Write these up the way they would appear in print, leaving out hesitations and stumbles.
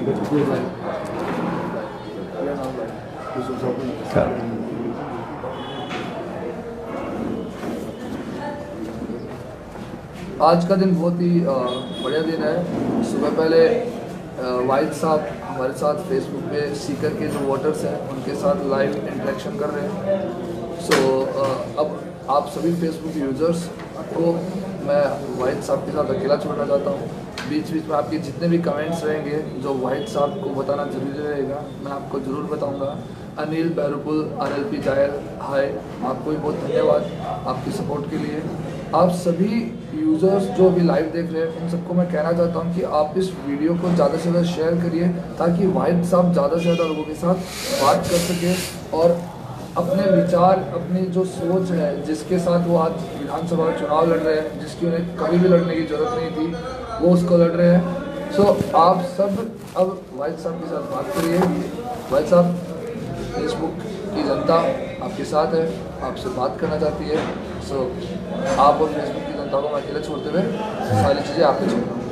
आज का दिन बहुत ही बढ़िया दिन है। सुबह पहले वाहिद साहब हमारे साथ फेसबुक पे सीकर के जो वोटर्स हैं उनके साथ लाइव इंटरेक्शन कर रहे हैं। सो अब आप सभी फेसबुक यूज़र्स को मैं वाहिद साहब के साथ अकेला छोड़ना चाहता हूँ। बीच बीच में आपके जितने भी कमेंट्स रहेंगे जो वाहिद साहब को बताना जरूरी रहेगा, मैं आपको ज़रूर बताऊँगा। अनिल बहरूपुल RLP जायल, हाय, आपको भी बहुत धन्यवाद आपकी सपोर्ट के लिए। आप सभी यूज़र्स जो अभी लाइव देख रहे हैं उन सबको मैं कहना चाहता हूं कि आप इस वीडियो को ज़्यादा से ज़्यादा शेयर करिए ताकि वाहिद साहब ज़्यादा से ज़्यादा लोगों के साथ बात कर सके और अपने विचार, अपनी जो सोच है जिसके साथ वो आज विधानसभा चुनाव लड़ रहे हैं, जिसकी उन्हें कभी भी लड़ने की ज़रूरत नहीं थी, वो उसको लड़ रहे हैं। सो आप सब अब वाहिद साहब के साथ बात करिए। वाहिद साहब, फेसबुक की जनता आपके साथ है, आपसे बात करना चाहती है। सो आप और फेसबुक की जनता को मैं अकेले छोड़ते हुए सारी चीज़ें आपके छोड़ रहा हूँ।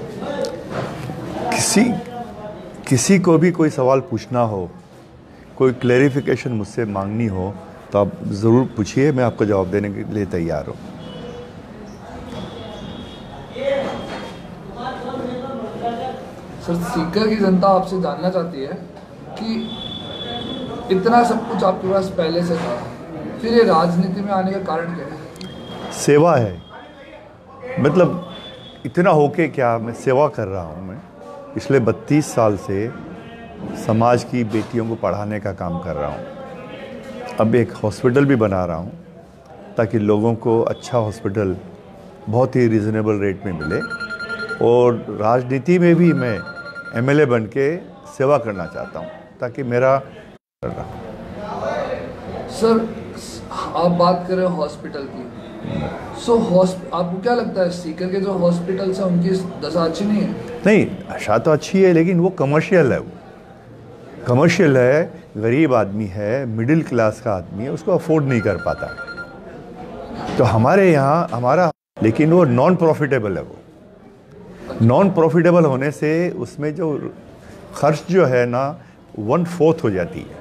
किसी को भी कोई सवाल पूछना हो, कोई क्लैरिफिकेशन मुझसे मांगनी हो तो आप ज़रूर पूछिए, मैं आपको जवाब देने के लिए तैयार हूँ। सर, सीकर की जनता आपसे जानना चाहती है कि इतना सब कुछ आपके पास पहले से था, फिर ये राजनीति में आने का कारण क्या है? सेवा है। मतलब इतना होके क्या, मैं सेवा कर रहा हूँ। मैं पिछले 32 साल से समाज की बेटियों को पढ़ाने का काम कर रहा हूँ। अब एक हॉस्पिटल भी बना रहा हूँ ताकि लोगों को अच्छा हॉस्पिटल बहुत ही रीज़नेबल रेट में मिले। और राजनीति में भी मैं MLA बन के सेवा करना चाहता हूँ ताकि मेरा सर, आप बात कर रहे हो हॉस्पिटल की। सो आपको क्या लगता है सीकर के जो हॉस्पिटल्स हैं उनकी दशा अच्छी नहीं है? नहीं, दशा तो अच्छी है लेकिन वो कमर्शियल है। वो कमर्शियल है, गरीब आदमी है, मिडिल क्लास का आदमी है, उसको अफोर्ड नहीं कर पाता। तो हमारे यहाँ हमारा, लेकिन वो नॉन प्रॉफिटेबल है। वो नॉन प्रॉफिटेबल होने से उसमें जो खर्च जो है ना 1/4 हो जाती है।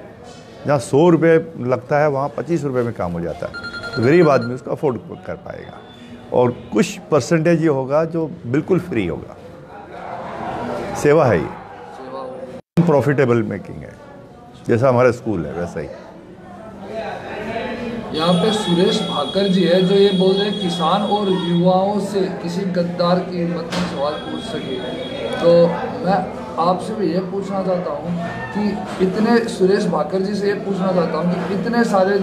जहाँ 100 रुपये लगता है वहाँ 25 रुपये में काम हो जाता है। तो गरीब आदमी उसको अफोर्ड कर पाएगा। और कुछ परसेंटेज ये होगा जो बिल्कुल फ्री होगा। सेवा है ये, प्रॉफिटेबल मेकिंग है, जैसा हमारा स्कूल है वैसा ही। यहाँ पे सुरेश भाकर जी है जो ये बोल रहे हैं किसान और युवाओं से किसी गद्दार की हिम्मत में सवाल पूछ सके। तो मैं आपसे भी ये पूछना चाहता हूँ कि इतने, सुरेश भाकर जी से ये पूछना चाहता हूँ कि इतने सारे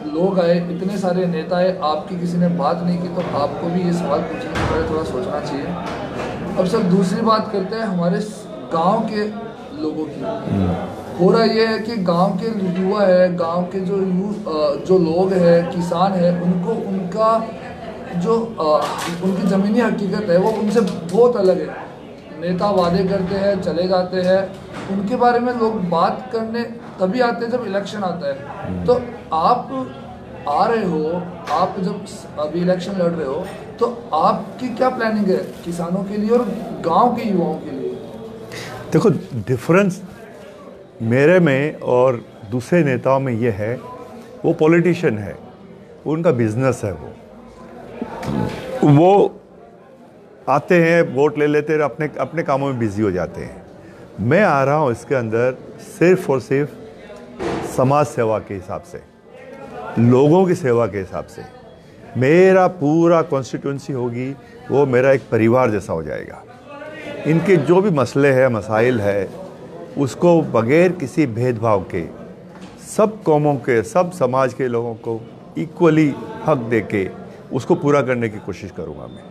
लोग आए, इतने सारे नेता आए, आपकी किसी ने बात नहीं की, तो आपको भी ये सवाल पूछने के पहले थोड़ा सोचना चाहिए। अब सर, दूसरी बात करते हैं हमारे गांव के लोगों की। हो रहा ये है कि गांव के युवा है, गांव के जो लोग हैं, किसान है, उनको उनका जो उनकी ज़मीनी हकीकत है वो उनसे बहुत अलग है। नेता वादे करते हैं, चले जाते हैं, उनके बारे में लोग बात करने तभी आते हैं जब इलेक्शन आता है। तो आप आ रहे हो, आप जब अभी इलेक्शन लड़ रहे हो, तो आपकी क्या प्लानिंग है किसानों के लिए और गांव के युवाओं के लिए? देखो, डिफरेंस मेरे में और दूसरे नेताओं में ये है, वो पॉलिटिशियन है, उनका बिजनेस है। वो आते हैं, वोट ले लेते हैं, अपने अपने कामों में बिजी हो जाते हैं। मैं आ रहा हूँ इसके अंदर सिर्फ और सिर्फ समाज सेवा के हिसाब से, लोगों की सेवा के हिसाब से। मेरा पूरा कॉन्स्टिट्यूंसी होगी वो मेरा एक परिवार जैसा हो जाएगा। इनके जो भी मसले हैं, मसाइल है, उसको बगैर किसी भेदभाव के सब कौमों के, सब समाज के लोगों को इक्वली हक दे के उसको पूरा करने की कोशिश करूँगा मैं।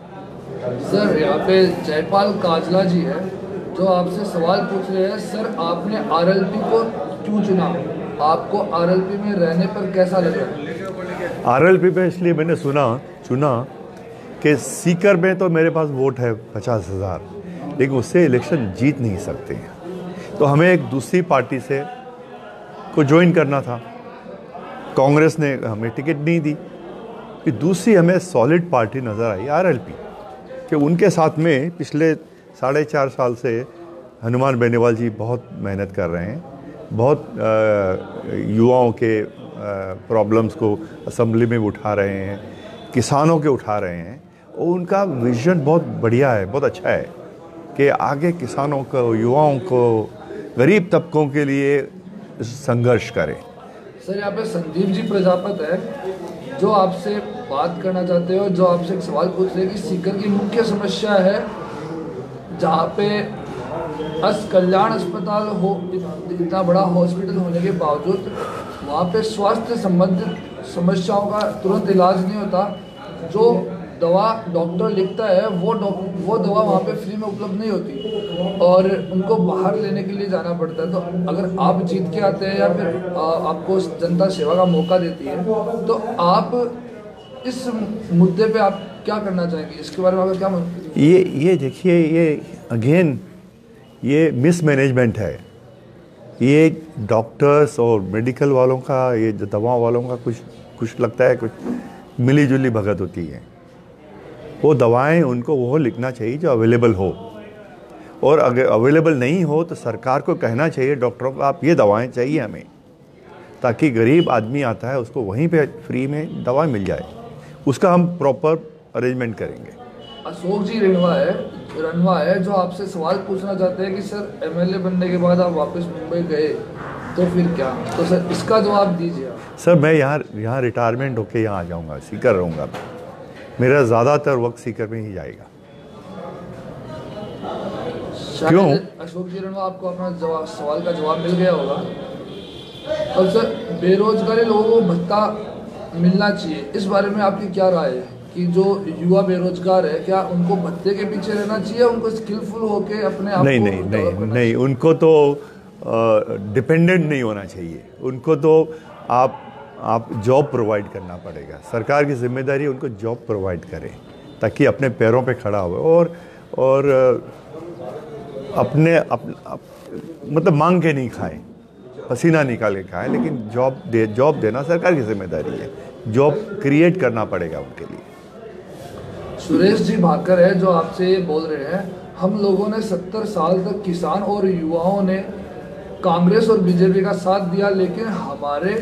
सर, यहाँ पे जयपाल काजला जी है जो आपसे सवाल पूछ रहे हैं। सर, आपने RLP को क्यों चुना? आपको RLP में रहने पर कैसा लगा? RLP पे इसलिए मैंने चुना कि सीकर में तो मेरे पास वोट है 50,000, लेकिन उससे इलेक्शन जीत नहीं सकते हैं। तो हमें एक दूसरी पार्टी से को ज्वाइन करना था। कांग्रेस ने हमें टिकट नहीं दी। फिर दूसरी हमें सॉलिड पार्टी नज़र आई RLP, कि उनके साथ में पिछले 4.5 साल से हनुमान बेनीवाल जी बहुत मेहनत कर रहे हैं, बहुत युवाओं के प्रॉब्लम्स को असेंबली में उठा रहे हैं, किसानों के उठा रहे हैं, और उनका विजन बहुत बढ़िया है, बहुत अच्छा है कि आगे किसानों को, युवाओं को, गरीब तबकों के लिए संघर्ष करें। सर यहाँ पे संदीप जी प्रजापत है जो आपसे बात करना चाहते हो, जो आपसे एक सवाल पूछ रहे हैं कि सीकर की मुख्य समस्या है जहाँ पे कल्याण अस्पताल हो, इतना बड़ा हॉस्पिटल होने के बावजूद वहाँ पे स्वास्थ्य संबंधित समस्याओं का तुरंत इलाज नहीं होता। जो दवा डॉक्टर लिखता है वो दवा वहाँ पे फ्री में उपलब्ध नहीं होती और उनको बाहर लेने के लिए जाना पड़ता है। तो अगर आप जीत के आते हैं या फिर आपको जनता सेवा का मौका देती है तो आप इस मुद्दे पे आप क्या करना चाहेंगे, इसके बारे में आपका क्या मतलब? ये देखिए, ये अगेन ये मिसमैनेजमेंट है। ये डॉक्टर्स और मेडिकल वालों का, ये दवा वालों का कुछ लगता है कुछ मिली जुली भगत होती है। वो दवाएं उनको वो लिखना चाहिए जो अवेलेबल हो, और अगर अवेलेबल नहीं हो तो सरकार को कहना चाहिए डॉक्टरों को आप ये दवाएं चाहिए हमें, ताकि गरीब आदमी आता है उसको वहीं पे फ्री में दवा मिल जाए। उसका हम प्रॉपर अरेंजमेंट करेंगे। अशोक जी रनवा है जो आपसे सवाल पूछना चाहते हैं कि सर एमएलए बनने के बाद आप वापस मुंबई गए तो फिर क्या? तो सर इसका जवाब दीजिए। सर मैं यहाँ रिटायरमेंट होके यहाँ आ जाऊँगा, सीकर रहूँगा। मेरा ज़्यादातर वक्त सीकर में ही जाएगा। क्यों? अशोक जी रनवा आपको अपना सवाल का जवाब मिल गया होगा। और सर बेरोजगारी लोगों को भत्ता मिलना चाहिए, इस बारे में आपकी क्या राय है कि जो युवा बेरोजगार है क्या उनको भत्ते के पीछे रहना चाहिए, उनको स्किलफुल होके अपने आप नहीं, उनको तो डिपेंडेंट नहीं होना चाहिए। उनको तो आप जॉब प्रोवाइड करना पड़ेगा। सरकार की जिम्मेदारी है उनको जॉब प्रोवाइड करें ताकि अपने पैरों पे खड़ा हो और अपने मतलब मांग के नहीं खाएं, पसीना निकाल के खाएं, लेकिन जॉब देना सरकार की जिम्मेदारी है। जॉब क्रिएट करना पड़ेगा उनके लिए। सुरेश जी भाकर है जो आपसे बोल रहे हैं, हम लोगों ने 70 साल तक किसान और युवाओं ने कांग्रेस और बीजेपी का साथ दिया लेकिन हमारे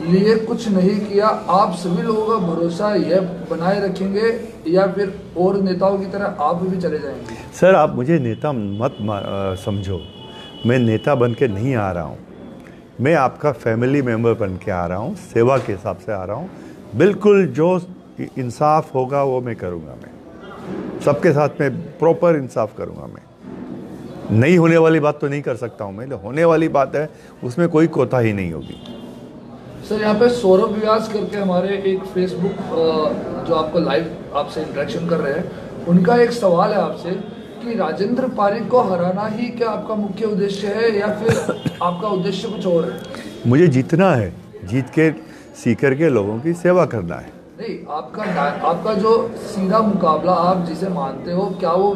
लिए कुछ नहीं किया। आप सभी लोगों का भरोसा यह बनाए रखेंगे या फिर और नेताओं की तरह आप भी चले जाएंगे? सर आप मुझे नेता मत समझो, मैं नेता बन के नहीं आ रहा हूँ। मैं आपका फैमिली मेम्बर बन के आ रहा हूँ, सेवा के हिसाब से आ रहा हूँ। बिल्कुल जो इंसाफ होगा वो मैं करूँगा। मैं सबके साथ में प्रॉपर इंसाफ करूँगा। मैं नहीं होने वाली बात तो नहीं कर सकता हूँ मैं, होने वाली बात है उसमें कोई कोताही नहीं होगी। सर यहाँ पे सौरभ व्यास करके हमारे एक फेसबुक जो आपको लाइव आपसे इंटरेक्शन कर रहे हैं, उनका एक सवाल है आपसे कि राजेंद्र पारिक को हराना ही क्या आपका मुख्य उद्देश्य है या फिर आपका उद्देश्य कुछ और है? मुझे जीतना है, जीत के सीकर के लोगों की सेवा करना है। नहीं, आपका जो सीधा मुकाबला आप जिसे मानते हो, क्या वो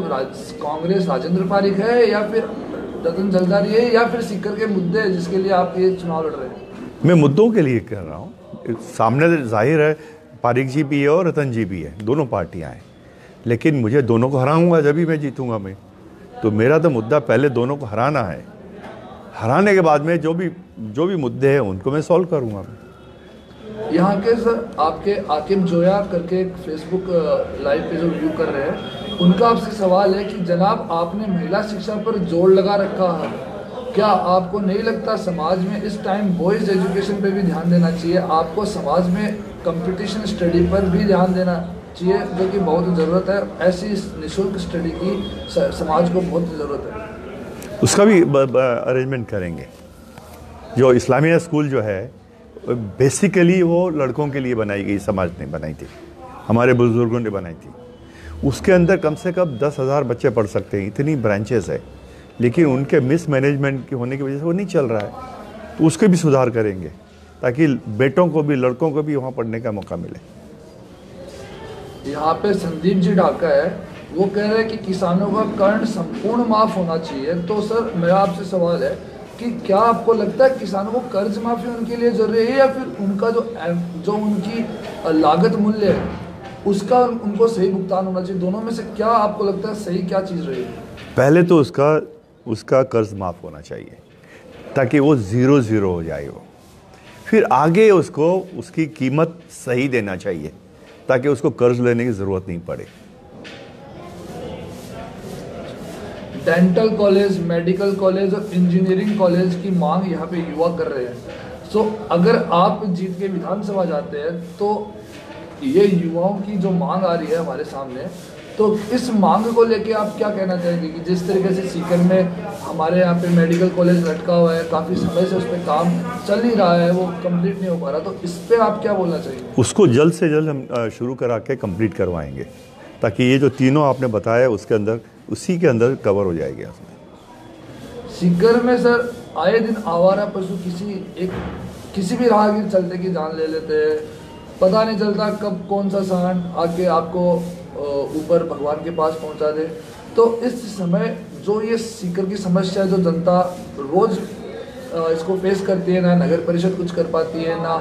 कांग्रेस राजेंद्र पारिक है या फिर रतन जलदारी है या फिर सीकर के मुद्दे हैं जिसके लिए आप ये चुनाव लड़ रहे हैं? मैं मुद्दों के लिए कर रहा हूँ। सामने जाहिर है पारिक जी भी है और रतन जी भी है, दोनों पार्टियाँ हैं, लेकिन मुझे दोनों को हराऊंगा जब भी मैं जीतूंगा। मैं तो मेरा तो मुद्दा पहले दोनों को हराना है। हराने के बाद में जो भी मुद्दे हैं उनको मैं सॉल्व करूंगा। यहाँ के सर आपके आकिब जोया करके एक फेसबुक लाइव पे जो व्यू कर रहे हैं, उनका आपसे सवाल है कि जनाब आपने महिला शिक्षा पर जोर लगा रखा है, क्या आपको नहीं लगता समाज में इस टाइम बॉयज एजुकेशन पे भी ध्यान देना चाहिए? आपको समाज में कंपटीशन स्टडी पर भी ध्यान देना चाहिए जो कि बहुत ज़रूरत है। ऐसी निःशुल्क स्टडी की समाज को बहुत ज़रूरत है। उसका भी अरेंजमेंट करेंगे। जो इस्लामिया स्कूल जो है बेसिकली वो लड़कों के लिए बनाई गई, समाज ने बनाई थी, हमारे बुजुर्गों ने बनाई थी। उसके अंदर कम से कम 10,000 बच्चे पढ़ सकते हैं, इतनी ब्रांचेस है, लेकिन उनके मिसमैनेजमेंट के होने की वजह से वो नहीं चल रहा है। तो उसके भी सुधार करेंगे ताकि बेटों को भी लड़कों को भी वहाँ पढ़ने का मौका मिले। यहाँ पे संदीप जी ढाका है, वो कह रहे हैं कि किसानों का कर्ज संपूर्ण माफ होना चाहिए। तो सर मेरा आपसे सवाल है कि क्या आपको लगता है किसानों को कर्ज माफी उनके लिए जरूरी है या फिर उनका जो उनकी लागत मूल्य है उसका उनको सही भुगतान होना चाहिए? दोनों में से क्या आपको लगता है सही क्या चीज़ रहेगी? पहले तो उसका उसका कर्ज माफ़ होना चाहिए, ताकि वो 0-0 हो जाए वो। फिर आगे उसको उसकी कीमत सही देना चाहिए, ताकि उसको कर्ज लेने की ज़रूरत नहीं पड़े। डेंटल कॉलेज, मेडिकल कॉलेज और इंजीनियरिंग कॉलेज की मांग यहाँ पे युवा कर रहे हैं। सो अगर आप जीत के विधानसभा जाते हैं तो ये युवाओं की जो मांग आ रही है हमारे सामने, तो इस मांग को लेके आप क्या कहना चाहेंगे कि जिस तरीके से सीकर में हमारे यहाँ पे मेडिकल कॉलेज लटका हुआ है, काफ़ी समय से उस पर काम चल ही रहा है, वो कंप्लीट नहीं हो पा रहा, तो इस पर आप क्या बोलना चाहिए? उसको जल्द से जल्द हम शुरू करा के कंप्लीट करवाएंगे, ताकि ये जो तीनों आपने बताया उसके अंदर, उसी के अंदर कवर हो जाएगी। उसमें सीकर में सर आए दिन आवारा पशु किसी भी राहगीर चलते की जान ले लेते हैं, पता नहीं चलता कब कौन सा सांड आके आपको ऊपर भगवान के पास पहुंचा दे। तो इस समय जो ये सीकर की समस्या है, जो जनता रोज इसको फेस करती है, ना नगर परिषद कुछ कर पाती है, ना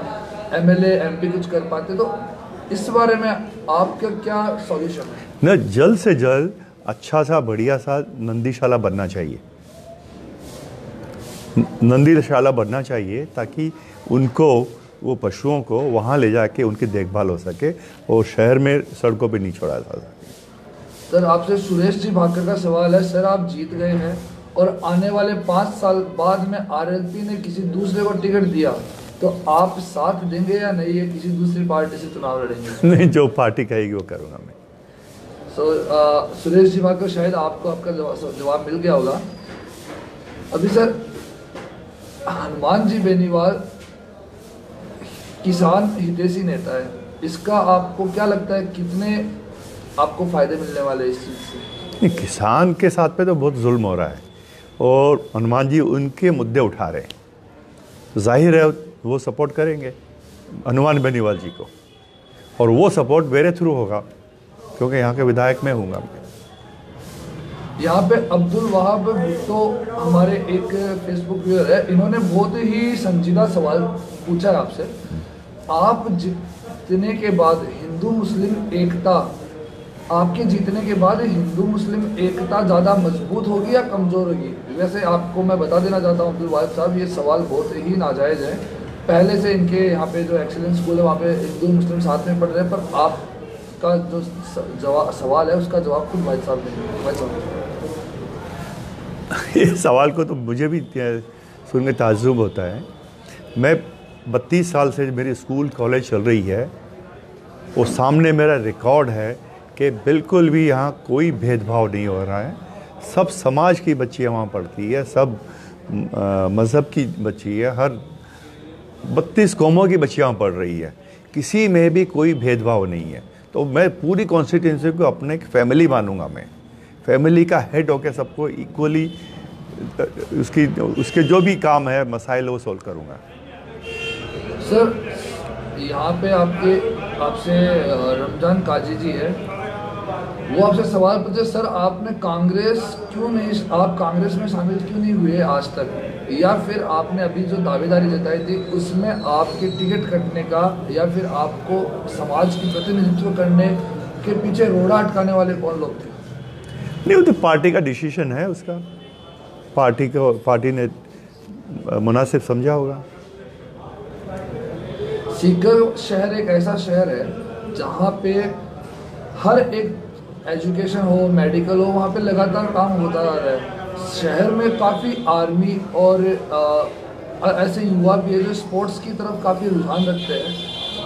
एमएलए एमपी कुछ कर पाते, तो इस बारे में आपका क्या सॉल्यूशन है? न, जल्द से जल्द अच्छा सा बढ़िया सा नंदीशाला बनना चाहिए, नंदीशाला बनना चाहिए, ताकि उनको, वो पशुओं को वहाँ ले जाके उनकी देखभाल हो सके और शहर में सड़कों पे नहीं छोड़ा जा सके। सर आपसे सुरेश जी भाकर का सवाल है। सर आप जीत गए हैं और आने वाले 5 साल बाद में आरएलपी ने किसी दूसरे को टिकट दिया, तो आप साथ देंगे या नहीं, या किसी दूसरी पार्टी से चुनाव लड़ेंगे? नहीं, जो पार्टी कहेगी वो करूँगा मैं। सुरेश जी भाकर, शायद आपको आपका जवाब मिल गया होगा। अभी सर हनुमान जी बेनीवाल किसान हितैषी नेता है, इसका आपको क्या लगता है, कितने आपको फायदे मिलने वाले इस चीज़ से? किसान के साथ पे तो बहुत जुल्म हो रहा है और हनुमान जी उनके मुद्दे उठा रहे हैं, तो जाहिर है वो सपोर्ट करेंगे हनुमान बेनीवाल जी को, और वो सपोर्ट मेरे थ्रू होगा, क्योंकि यहाँ के विधायक मैं हूँगा। यहाँ पे अब्दुल वहाब भुट्टो हमारे एक फेसबुक व्यूअर है, इन्होंने बहुत ही संजीदा सवाल पूछा है आपसे। आप जीतने के बाद हिंदू मुस्लिम एकता, आपके जीतने के बाद हिंदू मुस्लिम एकता ज़्यादा मजबूत होगी या कमज़ोर होगी? वैसे आपको मैं बता देना चाहता हूँ अब्दुल वहाब साहब, ये सवाल बहुत ही नाजायज़ है। पहले से इनके यहाँ पे जो एक्सीलेंस स्कूल है वहाँ पे हिंदू मुस्लिम साथ में पढ़ रहे हैं, पर आपका जो सवाल है उसका जवाब खुद भाई साहब देंगे। भाई साहब ये सवाल को तो मुझे भी सुन के ताज्जुब होता है। मैं 32 साल से मेरी स्कूल कॉलेज चल रही है, और सामने मेरा रिकॉर्ड है कि बिल्कुल भी यहाँ कोई भेदभाव नहीं हो रहा है। सब समाज की बच्चियाँ वहाँ पढ़ती है, सब मज़हब की बच्ची है, हर 32 कौमों की बच्चियाँ पढ़ रही है, किसी में भी कोई भेदभाव नहीं है। तो मैं पूरी कॉन्स्टिट्यूंसी को अपने एक फैमिली मानूंगा, मैं फैमिली का हेड होकर सबको इक्वली उसके जो भी काम है मसाइल वो सोल्व करूँगा। सर यहाँ पे आपसे रमजान काजी जी है, वो आपसे सवाल पूछे, सर आपने आप कांग्रेस में शामिल क्यों नहीं हुए आज तक, या फिर आपने अभी जो दावेदारी जताई थी उसमें आपके टिकट कटने का या फिर आपको समाज की प्रतिनिधित्व करने के पीछे रोड़ा अटकाने वाले कौन लोग थे? नहीं, वो तो पार्टी का डिसीजन है, उसका पार्टी ने मुनासिब समझा होगा। सीकर शहर एक ऐसा शहर है जहाँ पे हर एक एजुकेशन हो, मेडिकल हो, वहाँ पे लगातार काम होता जा रहा है। शहर में काफ़ी आर्मी और ऐसे युवा भी है जो स्पोर्ट्स की तरफ काफ़ी रुझान रखते हैं,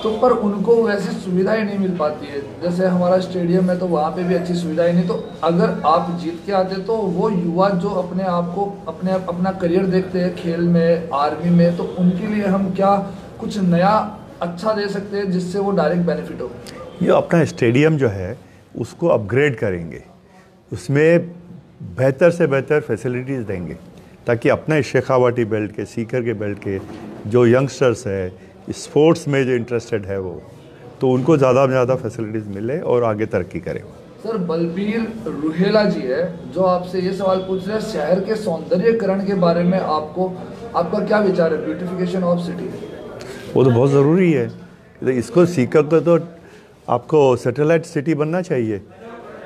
तो पर उनको वैसी सुविधाएं नहीं मिल पाती है। जैसे हमारा स्टेडियम है तो वहाँ पे भी अच्छी सुविधाएं नहीं। तो अगर आप जीत के आते तो वो युवा जो अपने आप को अपना करियर देखते हैं खेल में, आर्मी में, तो उनके लिए हम क्या कुछ नया अच्छा दे सकते हैं जिससे वो डायरेक्ट बेनिफिट हो? ये अपना स्टेडियम जो है उसको अपग्रेड करेंगे, उसमें बेहतर से बेहतर फैसिलिटीज़ देंगे, ताकि अपना शेखावाटी बेल्ट के, सीकर के बेल्ट के जो यंगस्टर्स है स्पोर्ट्स में जो इंटरेस्टेड है वो, तो उनको ज़्यादा से ज़्यादा फैसिलिटीज़ मिले और आगे तरक्की करें। सर बलबीर रुहेला जी है जो आपसे ये सवाल पूछ रहे हैं, शहर के सौंदर्यकरण के बारे में आपका क्या विचार है, ब्यूटिफिकेशन ऑफ सिटी? वो तो बहुत ज़रूरी है, इसको सीकर को तो आपको सैटेलाइट सिटी बनना चाहिए,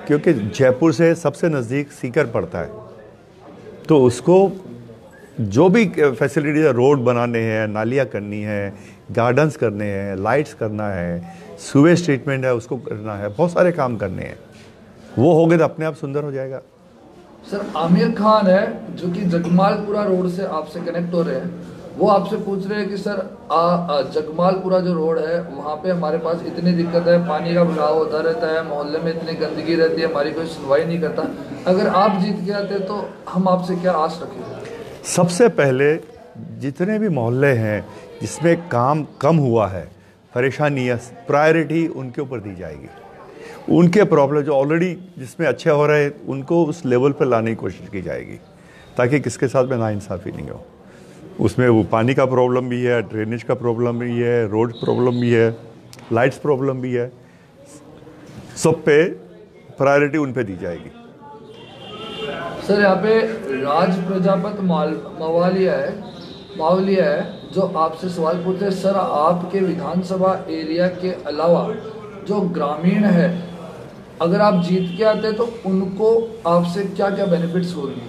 क्योंकि जयपुर से सबसे नज़दीक सीकर पड़ता है। तो उसको जो भी फैसिलिटीज है, रोड बनाने हैं, नालियाँ करनी है, गार्डन्स करने हैं, लाइट्स करना है, सुवेज ट्रीटमेंट है उसको करना है, बहुत सारे काम करने हैं। वो हो गए तो अपने आप सुंदर हो जाएगा। सर आमिर खान है जो कि जगमालपुरा रोड से आपसे कनेक्ट हो रहे हैं, वो आपसे पूछ रहे हैं कि सर जगमालपुरा जो रोड है वहाँ पे हमारे पास इतनी दिक्कत है, पानी का भराव होता रहता है, मोहल्ले में इतनी गंदगी रहती है, हमारी कोई सुनवाई नहीं करता। अगर आप जीत के आते तो हम आपसे क्या आस रखेंगे? सबसे पहले जितने भी मोहल्ले हैं जिसमें काम कम हुआ है, परेशानी है, प्रायोरिटी उनके ऊपर दी जाएगी। उनके प्रॉब्लम जो ऑलरेडी जिसमें अच्छे हो रहे हैं उनको उस लेवल पर लाने की कोशिश की जाएगी, ताकि किसके साथ में नाइंसाफ़ी नहीं हो। उसमें वो पानी का प्रॉब्लम भी है, ड्रेनेज का प्रॉब्लम भी है, रोड प्रॉब्लम भी है, लाइट्स प्रॉब्लम भी है, सब पे प्रायोरिटी उन पे दी जाएगी। सर यहाँ पे राज प्रजापत मावलिया है जो आपसे सवाल पूछते हैं, सर आपके विधानसभा एरिया के अलावा जो ग्रामीण है, अगर आप जीत के आते तो उनको आपसे क्या क्या बेनिफिट्स होगी?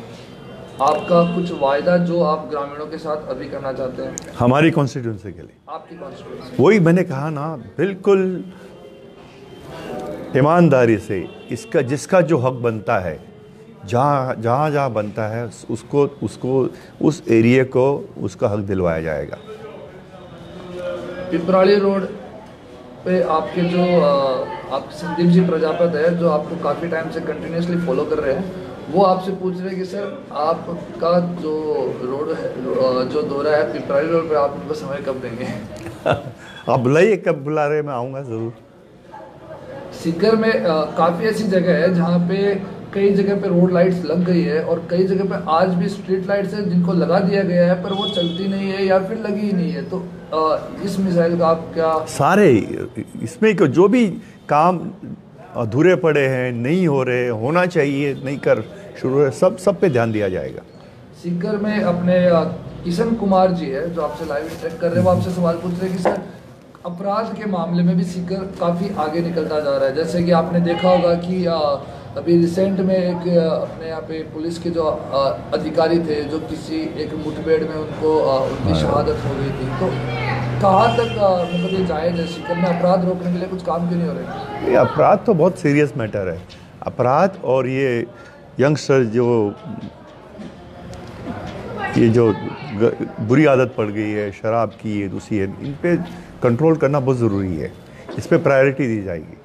आपका कुछ वायदा जो आप ग्रामीणों के साथ अभी करना चाहते हैं? हमारी कॉन्स्टिट्यूंसी के लिए, आपकी कॉन्स्टिट्यूंसी, वही मैंने कहा ना, बिल्कुल ईमानदारी से इसका जिसका जो हक बनता है, जहाँ बनता है उसको उस एरिया को उसका हक दिलवाया जाएगा। पिपराली रोड पे आपके जो आप संदीप जी प्रजापत है जो आपको काफ़ी टाइम से कंटिन्यूसली फॉलो कर रहे हैं, वो आपसे पूछ रहे हैं कि सर आपका जो रोड है, जो दौरा है पिपराली रोड पे, आप उनको समय कब देंगे? आप बुलाइए, कब बुला रहे हैं, मैं आऊँगा ज़रूर। सीकर में काफ़ी ऐसी जगह है जहाँ पे कई जगह पे रोड लाइट्स लग गई है और कई जगह पे आज भी स्ट्रीट लाइट्स है जिनको लगा दिया गया है पर वो चलती नहीं है या फिर लगी ही नहीं है। तो इस मिसाइल का आप क्या? सारे इसमें जो भी काम अधूरे पड़े हैं, नहीं हो रहे, होना चाहिए, नहीं कर शुरू है, सब पे ध्यान दिया जाएगा। सीकर में अपने किशन कुमार जी है जो आपसे लाइव इंटरेक्ट कर रहे हैं, वो आपसे सवाल पूछ रहे हैं कि सर अपराध के मामले में भी सीकर काफ़ी आगे निकलता जा रहा है। जैसे कि आपने देखा होगा कि अभी रिसेंट में एक अपने यहाँ पे पुलिस के जो अधिकारी थे जो किसी एक मुठभेड़ में उनकी शहादत हो गई थी। तो कहाँ तक मतलब ये जायज़ है? सीकर में अपराध रोकने के लिए कुछ काम क्यों नहीं हो रहे? ये अपराध तो बहुत सीरियस मैटर है। अपराध और ये यंगस्टर ये जो बुरी आदत पड़ गई है, शराब की है, दूसरी है, इन पे कंट्रोल करना बहुत ज़रूरी है। इस पे प्रायोरिटी दी जाएगी।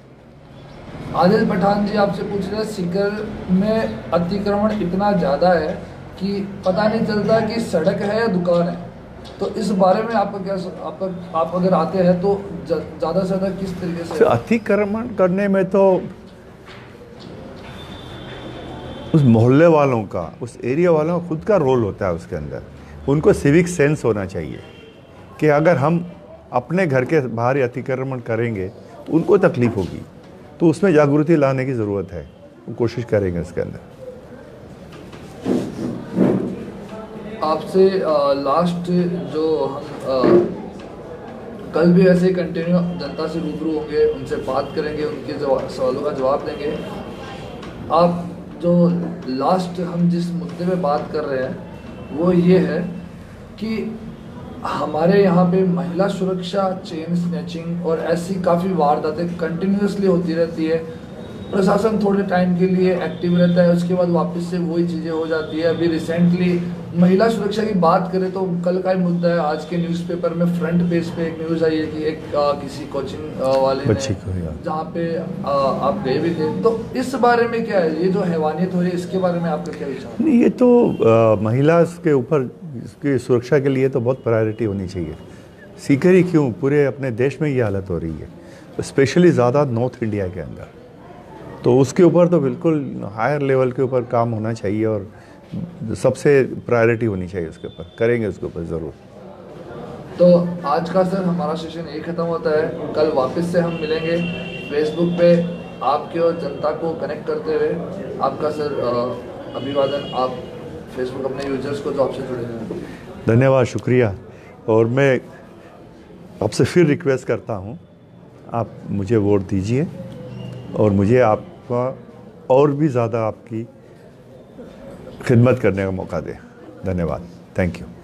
आदिल पठान जी आपसे पूछ रहे हैं, सीकर में अतिक्रमण इतना ज़्यादा है कि पता नहीं चलता कि सड़क है या दुकान है। तो इस बारे में आपका क्या, आप अगर आते हैं तो ज़्यादा से ज़्यादा किस तरीके से? अतिक्रमण करने में तो उस मोहल्ले वालों का, उस एरिया वालों का खुद का रोल होता है उसके अंदर। उनको सिविक सेंस होना चाहिए कि अगर हम अपने घर के बाहर अतिक्रमण करेंगे तो उनको तकलीफ होगी, तो उसमें जागृति लाने की ज़रूरत है। वो कोशिश करेंगे इसके अंदर। आपसे लास्ट जो हम कल भी ऐसे कंटिन्यू जनता से रूबरू होंगे, उनसे बात करेंगे, उनके सवालों का जवाब देंगे। आप जो लास्ट हम जिस मुद्दे पे बात कर रहे हैं वो ये है कि हमारे यहाँ पे महिला सुरक्षा, चेन स्नैचिंग और ऐसी काफ़ी वारदातें कंटिन्यूसली होती रहती है। प्रशासन थोड़े टाइम के लिए एक्टिव रहता है, उसके बाद वापस से वही चीज़ें हो जाती है। अभी रिसेंटली महिला सुरक्षा की बात करें तो कल का ही मुद्दा है, आज के न्यूज़पेपर में फ्रंट पेज पे एक न्यूज़ आई है कि एक किसी कोचिंग वाले बच्ची को, जहाँ पे आप गए भी थे, तो इस बारे में क्या है, ये जो हैवानियत हो रही है इसके बारे में आपका क्या विचार? नहीं, ये तो महिला के ऊपर इसकी सुरक्षा के लिए तो बहुत प्रायोरिटी होनी चाहिए। सीकर ही क्यों, पूरे अपने देश में ये हालत हो रही है, स्पेशली ज़्यादा नॉर्थ इंडिया के अंदर। तो उसके ऊपर तो बिल्कुल हायर लेवल के ऊपर काम होना चाहिए और सबसे प्रायोरिटी होनी चाहिए उसके ऊपर। करेंगे उसके ऊपर ज़रूर। तो आज का सर हमारा सेशन यही ख़त्म होता है। कल वापस से हम मिलेंगे फेसबुक पे आपके और जनता को कनेक्ट करते हुए। आपका सर अभिवादन, आप फेसबुक अपने यूजर्स को जो आपसे जुड़े हैं। धन्यवाद, शुक्रिया। और मैं आपसे फिर रिक्वेस्ट करता हूँ, आप मुझे वोट दीजिए और मुझे आपका और भी ज़्यादा आपकी खिदमत करने का मौका दें। धन्यवाद। Thank you.